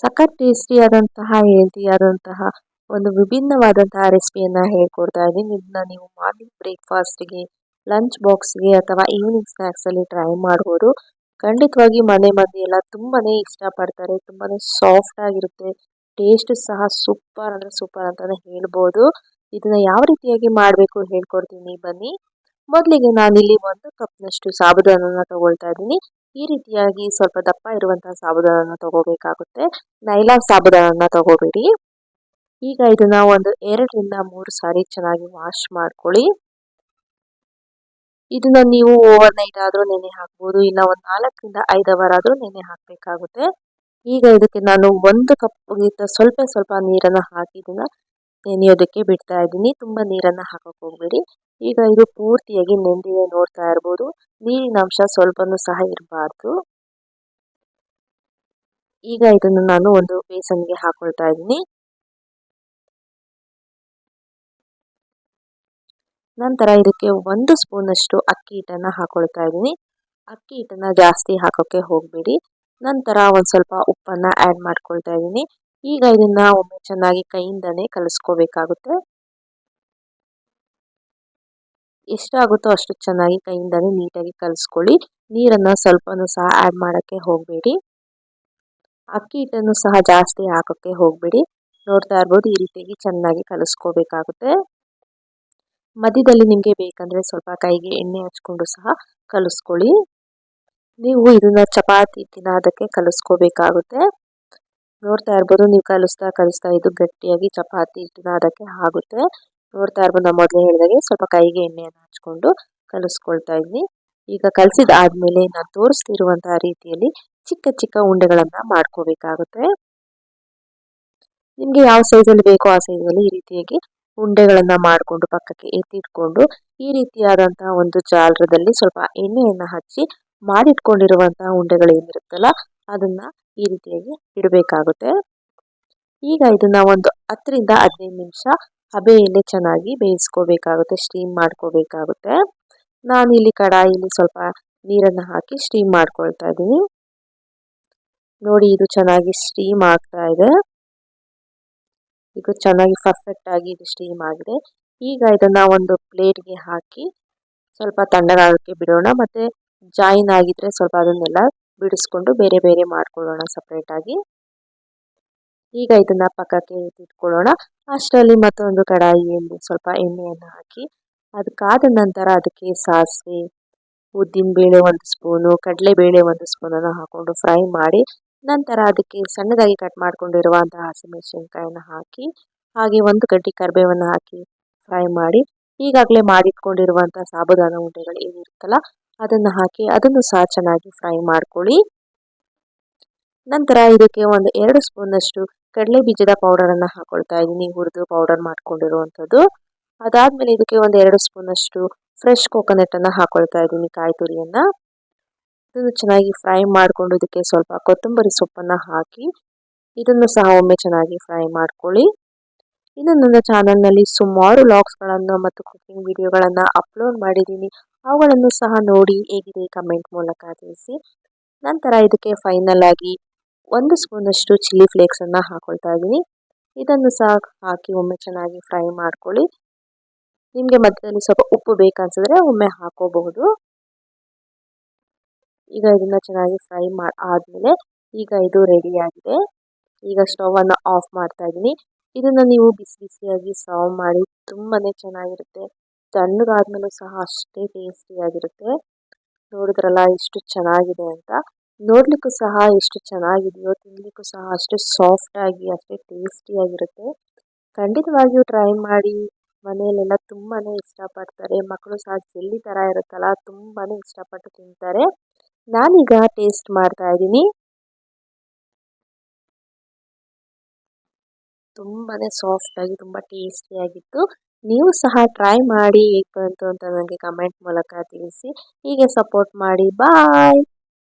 ಸಖತ್ ಟೇಸ್ಟಿ ಆದಂತಹ ಹೆಲ್ತಿ ಆದಂತಹ ಒಂದು ವಿಭಿನ್ನವಾದಂತಹ ರೆಸಿಪಿಯನ್ನ ಹೇಳ್ಕೊಡ್ತಾ ಇದ್ದೀನಿ. ಇದನ್ನ ನೀವು ಮಾರ್ನಿಂಗ್ ಬ್ರೇಕ್ಫಾಸ್ಟ್ಗೆ, ಲಂಚ್ ಬಾಕ್ಸ್ಗೆ ಅಥವಾ ಈವ್ನಿಂಗ್ ಸ್ನ್ಯಾಕ್ಸ್ ಅಲ್ಲಿ ಟ್ರೈ ಮಾಡ್ಬೋದು. ಖಂಡಿತವಾಗಿ ಮನೆ ಮಂದಿ ಎಲ್ಲ ತುಂಬಾನೇ ಇಷ್ಟಪಡ್ತಾರೆ. ತುಂಬಾನೇ ಸಾಫ್ಟ್ ಆಗಿರುತ್ತೆ. ಟೇಸ್ಟ್ ಸಹ ಸೂಪರ್ ಅಂದ್ರೆ ಸೂಪರ್ ಅಂತಾನೆ ಹೇಳ್ಬೋದು. ಇದನ್ನ ಯಾವ ರೀತಿಯಾಗಿ ಮಾಡಬೇಕು ಹೇಳ್ಕೊಡ್ತೀನಿ ಬನ್ನಿ. ಮೊದಲಿಗೆ ನಾನಿಲ್ಲಿ 1 ಕಪ್ನಷ್ಟು ಸಾಬುದಾನನ ತಗೊಳ್ತಾ ಇದ್ದೀನಿ. ಈ ರೀತಿಯಾಗಿ ಸ್ವಲ್ಪ ದಪ್ಪ ಇರುವಂತಹ ಸಾಬುದಾನನ ತಗೋಬೇಕಾಗುತ್ತೆ. ನೈಲಾನ್ ಸಾಬುದಾನನ ತಗೋಬೇಡಿ. ಈಗ ಇದನ್ನ ಒಂದು 2 ರಿಂದ 3 ಸಾರಿ ಚೆನ್ನಾಗಿ ವಾಶ್ ಮಾಡ್ಕೊಳ್ಳಿ. ಇದನ್ನ ನೀವು ಓವರ್ ನೈಟ್ ಆದ್ರೂ ನೆನೆ ಹಾಕ್ಬೋದು, ಇಲ್ಲ ಒಂದು 4 ರಿಂದ 5 ಅವರ್ ಆದ್ರೂ ನೆನೆ ಹಾಕಬೇಕಾಗುತ್ತೆ. ಈಗ ಇದಕ್ಕೆ ನಾನು 1 ಕಪ್ಗಿಂತ ಸ್ವಲ್ಪ ನೀರನ್ನ ಹಾಕಿ ಇದನ್ನ ನೆನೆಯೋದಕ್ಕೆ ಬಿಡ್ತಾ ಇದ್ದೀನಿ. ತುಂಬಾ ನೀರನ್ನ ಹಾಕಕ್ ಹೋಗ್ಬೇಡಿ. ಈಗ ಇದು ಪೂರ್ತಿಯಾಗಿ ನೆಂದಿದೆ ನೋಡ್ತಾ ಇರ್ಬೋದು. ನೀರಿನ ಅಂಶ ಸ್ವಲ್ಪನೂ ಸಹ ಇರಬಾರ್ದು. ಈಗ ಇದನ್ನು ನಾನು ಒಂದು ಬೇಸನ್ಗೆ ಹಾಕೊಳ್ತಾ ಇದ್ದೀನಿ. ನಂತರ ಇದಕ್ಕೆ 1 ಸ್ಪೂನ್ ಅಷ್ಟು ಅಕ್ಕಿ ಹಿಟ್ಟನ್ನ ಹಾಕೊಳ್ತಾ ಇದ್ದೀನಿ. ಅಕ್ಕಿ ಹಿಟ್ಟನ್ನ ಜಾಸ್ತಿ ಹಾಕೋಕೆ ಹೋಗಬೇಡಿ. ನಂತರ ಒಂದ್ ಸ್ವಲ್ಪ ಉಪ್ಪನ್ನ ಆಡ್ ಮಾಡ್ಕೊಳ್ತಾ ಇದ್ದೀನಿ. ಈಗ ಇದನ್ನ ಒಮ್ಮೆ ಚೆನ್ನಾಗಿ ಕೈಯಿಂದನೇ ಕಲಿಸ್ಕೋಬೇಕಾಗುತ್ತೆ. ಎಷ್ಟಾಗುತ್ತೋ ಅಷ್ಟು ಚೆನ್ನಾಗಿ ಕೈಯಿಂದನೇ ನೀಟಾಗಿ ಕಲಿಸ್ಕೊಳ್ಳಿ. ನೀರನ್ನ ಸ್ವಲ್ಪನೂ ಸಹ ಆಡ್ ಮಾಡಕ್ಕೆ ಹೋಗಬೇಡಿ. ಅಕ್ಕಿ ಹಿಟ್ಟನ್ನು ಸಹ ಜಾಸ್ತಿ ಹಾಕೋಕೆ ಹೋಗಬೇಡಿ. ನೋಡ್ತಾ ಇರ್ಬೋದು, ಈ ರೀತಿಯಾಗಿ ಚೆನ್ನಾಗಿ ಕಲಿಸ್ಕೋಬೇಕಾಗುತ್ತೆ. ಮಧ್ಯದಲ್ಲಿ ನಿಮಗೆ ಬೇಕಂದ್ರೆ ಸ್ವಲ್ಪ ಕೈಗೆ ಎಣ್ಣೆ ಹಚ್ಕೊಂಡು ಸಹ ಕಲಿಸ್ಕೊಳ್ಳಿ. ನೀವು ಇದನ್ನ ಚಪಾತಿ ಹಿಟ್ಟಿನ ಅದಕ್ಕೆ ಕಲಿಸ್ಕೋಬೇಕಾಗುತ್ತೆ. ನೋಡ್ತಾ ಇರ್ಬೋದು, ನೀವು ಕಲಿಸ್ತಾ ಇದು ಗಟ್ಟಿಯಾಗಿ ಚಪಾತಿ ಹಿಟ್ಟಿನ ಅದಕ್ಕೆ ಆಗುತ್ತೆ. ನೋಡ್ತಾ ಇರ್ಬೋದು, ನಾನು ಮೊದಲೇ ಹೇಳಿದಾಗೆ ಸ್ವಲ್ಪ ಕೈಗೆ ಎಣ್ಣೆಯನ್ನು ಹಚ್ಕೊಂಡು ಕಲಿಸ್ಕೊಳ್ತಾ ಇದ್ದೀನಿ. ಈಗ ಕಲಸಿದ ಆದ್ಮೇಲೆ ನಾನು ತೋರಿಸ್ತಿರುವಂತಹ ರೀತಿಯಲ್ಲಿ ಚಿಕ್ಕ ಚಿಕ್ಕ ಉಂಡೆಗಳನ್ನ ಮಾಡ್ಕೋಬೇಕಾಗುತ್ತೆ. ನಿಮ್ಗೆ ಯಾವ ಸೈಜಲ್ಲಿ ಬೇಕೋ ಆ ಸೈಜಲ್ಲಿ ಈ ರೀತಿಯಾಗಿ ಉಂಡೆಗಳನ್ನ ಮಾಡಿಕೊಂಡು ಪಕ್ಕಕ್ಕೆ ಎತ್ತಿಟ್ಕೊಂಡು, ಈ ರೀತಿಯಾದಂತಹ ಒಂದು ಜಾಲರದಲ್ಲಿ ಸ್ವಲ್ಪ ಎಣ್ಣೆಯನ್ನ ಹಚ್ಚಿ ಮಾಡಿಟ್ಕೊಂಡಿರುವಂತಹ ಉಂಡೆಗಳು ಏನಿರುತ್ತಲ್ಲ ಅದನ್ನ ಈ ರೀತಿಯಾಗಿ ಇಡಬೇಕಾಗುತ್ತೆ. ಈಗ ಇದನ್ನ ಒಂದು 10 ರಿಂದ 15 ನಿಮಿಷ ಹಬೆಯಲ್ಲಿ ಚೆನ್ನಾಗಿ ಬೇಯಿಸ್ಕೋಬೇಕಾಗುತ್ತೆ, ಸ್ಟೀಮ್ ಮಾಡ್ಕೋಬೇಕಾಗುತ್ತೆ. ನಾನು ಇಲ್ಲಿ ಕಡಾಯಿಲಿ ಸ್ವಲ್ಪ ನೀರನ್ನ ಹಾಕಿ ಸ್ಟೀಮ್ ಮಾಡ್ಕೊಳ್ತಾ ಇದ್ದೀನಿ. ನೋಡಿ, ಇದು ಚೆನ್ನಾಗಿ ಸ್ಟೀಮ್ ಆಗ್ತಾ ಇದೆ. ಇದು ಚೆನ್ನಾಗಿ ಪರ್ಫೆಕ್ಟ್ ಆಗಿ ಇದು ಸ್ಟೀಮ್ ಆಗಿದೆ. ಈಗ ಇದನ್ನ ಒಂದು ಪ್ಲೇಟ್ಗೆ ಹಾಕಿ ಸ್ವಲ್ಪ ತಣ್ಣಗಾಗಕ್ಕೆ ಬಿಡೋಣ. ಮತ್ತೆ ಜಾಯಿನ್ ಆಗಿದ್ರೆ ಸ್ವಲ್ಪ ಅದನ್ನೆಲ್ಲ ಬಿಡಿಸ್ಕೊಂಡು ಬೇರೆ ಬೇರೆ ಮಾಡ್ಕೊಳ್ಳೋಣ ಸಪ್ರೇಟ್ ಆಗಿ. ಈಗ ಇದನ್ನ ಪಕ್ಕಕ್ಕೆ ಇಟ್ಕೊಳ್ಳೋಣ. ಅಷ್ಟರಲ್ಲಿ ಮತ್ತೊಂದು ಕಡಾಯಿಯಲ್ಲಿ ಸ್ವಲ್ಪ ಎಣ್ಣೆಯನ್ನು ಹಾಕಿ ಅದಕ್ಕಾದ ನಂತರ ಅದಕ್ಕೆ ಸಾಸಿವೆ, ಉದ್ದಿನ ಬೇಳೆ 1 ಸ್ಪೂನು, ಕಡಲೆಬೇಳೆ 1 ಸ್ಪೂನನ್ನು ಹಾಕೊಂಡು ಫ್ರೈ ಮಾಡಿ, ನಂತರ ಅದಕ್ಕೆ ಸಣ್ಣದಾಗಿ ಕಟ್ ಮಾಡ್ಕೊಂಡಿರುವಂತಹ ಹಸಿಮೆಣಸಿನಕಾಯಿನ ಹಾಕಿ, ಹಾಗೆ 1 ಗಡ್ಡೆ ಕರಿಬೇವನ್ನು ಹಾಕಿ ಫ್ರೈ ಮಾಡಿ, ಈಗಾಗಲೇ ಮಾಡಿಟ್ಕೊಂಡಿರುವಂತಹ ಸಾಬುದಾನ ಉಂಡೆಗಳು ಏನಿರುತ್ತಲ್ಲ ಅದನ್ನು ಹಾಕಿ ಅದನ್ನು ಸಹ ಚೆನ್ನಾಗಿ ಫ್ರೈ ಮಾಡ್ಕೊಳ್ಳಿ. ನಂತರ ಇದಕ್ಕೆ ಒಂದು 2 ಸ್ಪೂನಷ್ಟು ಕಡಲೆ ಬೀಜದ ಪೌಡರನ್ನು ಹಾಕೊಳ್ತಾ ಇದ್ದೀನಿ, ಹುರಿದು ಪೌಡರ್ ಮಾಡ್ಕೊಂಡಿರುವಂಥದ್ದು. ಅದಾದ್ಮೇಲೆ ಇದಕ್ಕೆ ಒಂದು 2 ಸ್ಪೂನಷ್ಟು ಫ್ರೆಶ್ ಕೋಕೋನಟ್ ಅನ್ನ ಹಾಕೊಳ್ತಾ ಇದ್ದೀನಿ, ಕಾಯಿ ತುರಿಯನ್ನ. ಇದನ್ನು ಚೆನ್ನಾಗಿ ಫ್ರೈ ಮಾಡಿಕೊಂಡು ಇದಕ್ಕೆ ಸ್ವಲ್ಪ ಕೊತ್ತಂಬರಿ ಸೊಪ್ಪನ್ನ ಹಾಕಿ ಇದನ್ನು ಸಹ ಒಮ್ಮೆ ಚೆನ್ನಾಗಿ ಫ್ರೈ ಮಾಡ್ಕೊಳ್ಳಿ. ಇನ್ನು ನನ್ನ ಚಾನಲ್ನಲ್ಲಿ ಸುಮಾರು ಲಾಗ್ಸ್ಗಳನ್ನು ಮತ್ತು ಕುಕಿಂಗ್ ವಿಡಿಯೋಗಳನ್ನು ಅಪ್ಲೋಡ್ ಮಾಡಿದ್ದೀನಿ. ಅವುಗಳನ್ನು ಸಹ ನೋಡಿ ಹೇಗಿದೆ ಕಮೆಂಟ್ ಮೂಲಕ ತಿಳಿಸಿ. ನಂತರ ಇದಕ್ಕೆ ಫೈನಲ್ ಆಗಿ 1 ಸ್ಪೂನಷ್ಟು ಚಿಲ್ಲಿ ಫ್ಲೇಕ್ಸ್ ಅನ್ನ ಹಾಕೊಳ್ತಾ ಇದ್ದೀನಿ. ಇದನ್ನು ಸಹ ಹಾಕಿ ಒಮ್ಮೆ ಚೆನ್ನಾಗಿ ಫ್ರೈ ಮಾಡ್ಕೊಳ್ಳಿ. ನಿಮಗೆ ಮಧ್ಯದಲ್ಲಿ ಸ್ವಲ್ಪ ಉಪ್ಪು ಬೇಕನ್ಸಿದ್ರೆ ಒಮ್ಮೆ ಹಾಕೋಬಹುದು. ಈಗ ಇದನ್ನ ಚೆನ್ನಾಗಿ ಫ್ರೈ ಆದ್ಮೇಲೆ ಈಗ ಇದು ರೆಡಿ ಆಗಿದೆ. ಈಗ ಸ್ಟವ್ ಅನ್ನು ಆಫ್ ಮಾಡ್ತಾ ಇದ್ದೀನಿ. ಇದನ್ನ ನೀವು ಬಿಸಿ ಬಿಸಿಯಾಗಿ ಸರ್ವ್ ಮಾಡಿ, ತುಂಬಾನೇ ಚೆನ್ನಾಗಿರುತ್ತೆ. ತಣ್ಣಗಾದ್ಮೇಲೂ ಸಹ ಅಷ್ಟೇ ಟೇಸ್ಟಿಯಾಗಿರುತ್ತೆ. ನೋಡಿದ್ರಲ್ಲ ಎಷ್ಟು ಚೆನ್ನಾಗಿದೆ ಅಂತ. ನೋಡ್ಲಿಕ್ಕೂ ಸಹ ಎಷ್ಟು ಚೆನ್ನಾಗಿದೆಯೋ, ತಿನ್ಲಿಕ್ಕೂ ಸಹ ಅಷ್ಟೇ ಸಾಫ್ಟ್ ಆಗಿ ಅಷ್ಟೇ ಟೇಸ್ಟಿಯಾಗಿರುತ್ತೆ. ಖಂಡಿತವಾಗಿಯೂ ಟ್ರೈ ಮಾಡಿ. ಮನೆಯಲ್ಲೆಲ್ಲ ತುಂಬಾನೇ ಇಷ್ಟಪಡ್ತಾರೆ. ಮಕ್ಕಳು ಸಹ ಜೆಲ್ಲಿ ತರ ಇರುತ್ತಲ್ಲ, ತುಂಬಾನೇ ಇಷ್ಟಪಟ್ಟು ತಿಂತಾರೆ. ನಾನೀಗ ಟೇಸ್ಟ್ ಮಾಡ್ತಾ ಇದ್ದೀನಿ. ತುಂಬಾನೇ ಸಾಫ್ಟ್ ಆಗಿ ತುಂಬಾ ಟೇಸ್ಟಿಯಾಗಿತ್ತು. ನೀವು ಸಹ ಟ್ರೈ ಮಾಡಿ, ಹೇಗೆ ಬಂತು ಅಂತ ನನಗೆ ಕಮೆಂಟ್ ಮೂಲಕ ತಿಳಿಸಿ. ಹೀಗೆ ಸಪೋರ್ಟ್ ಮಾಡಿ. ಬಾಯ್.